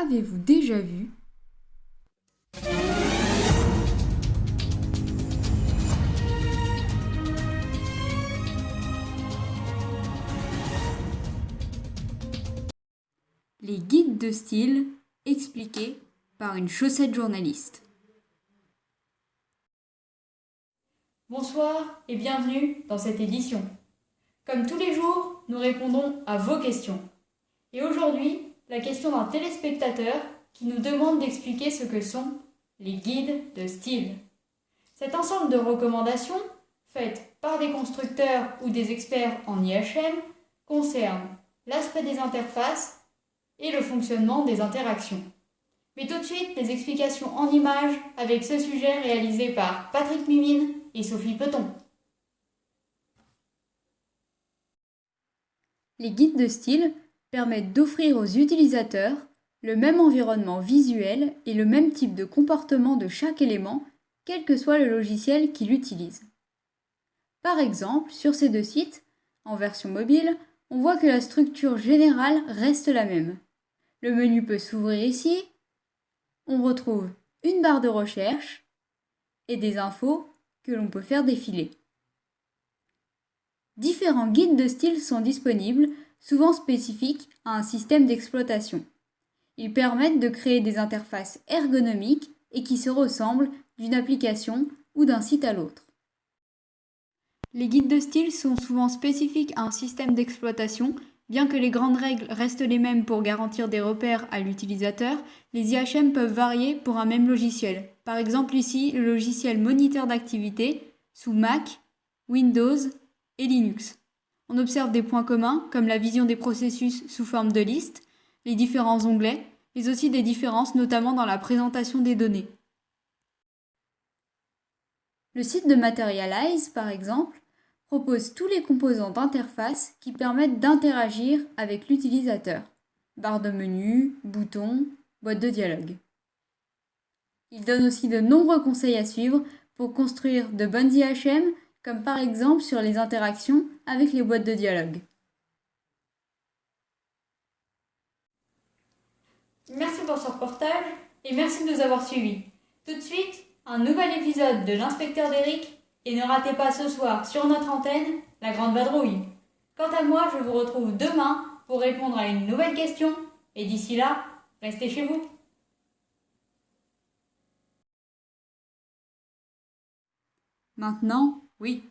Avez-vous déjà vu les guides de style expliqués par une chaussette journaliste? Bonsoir et bienvenue dans cette édition. Comme tous les jours, nous répondons à vos questions. Et aujourd'hui, la question d'un téléspectateur qui nous demande d'expliquer ce que sont les guides de style. Cet ensemble de recommandations, faites par des constructeurs ou des experts en IHM, concerne l'aspect des interfaces et le fonctionnement des interactions. Mais tout de suite, des explications en images avec ce sujet réalisé par Patrick Mimine et Sophie Peton. Les guides de style permettent d'offrir aux utilisateurs le même environnement visuel et le même type de comportement de chaque élément, quel que soit le logiciel qu'il utilise. Par exemple, sur ces deux sites, en version mobile, on voit que la structure générale reste la même. Le menu peut s'ouvrir ici, on retrouve une barre de recherche et des infos que l'on peut faire défiler. Différents guides de style sont disponibles, souvent spécifiques à un système d'exploitation. Ils permettent de créer des interfaces ergonomiques et qui se ressemblent d'une application ou d'un site à l'autre. Les guides de style sont souvent spécifiques à un système d'exploitation. Bien que les grandes règles restent les mêmes pour garantir des repères à l'utilisateur, les IHM peuvent varier pour un même logiciel. Par exemple ici, le logiciel moniteur d'activité sous Mac, Windows et Linux. On observe des points communs comme la vision des processus sous forme de liste, les différents onglets, mais aussi des différences notamment dans la présentation des données. Le site de Materialize, par exemple, propose tous les composants d'interface qui permettent d'interagir avec l'utilisateur. Barre de menu, boutons, boîte de dialogue. Il donne aussi de nombreux conseils à suivre pour construire de bonnes IHM, comme par exemple sur les interactions avec les boîtes de dialogue. Merci pour ce reportage et merci de nous avoir suivis. Tout de suite, un nouvel épisode de l'Inspecteur d'Eric et ne ratez pas ce soir sur notre antenne la Grande Vadrouille. Quant à moi, je vous retrouve demain pour répondre à une nouvelle question et d'ici là, restez chez vous. Maintenant, oui.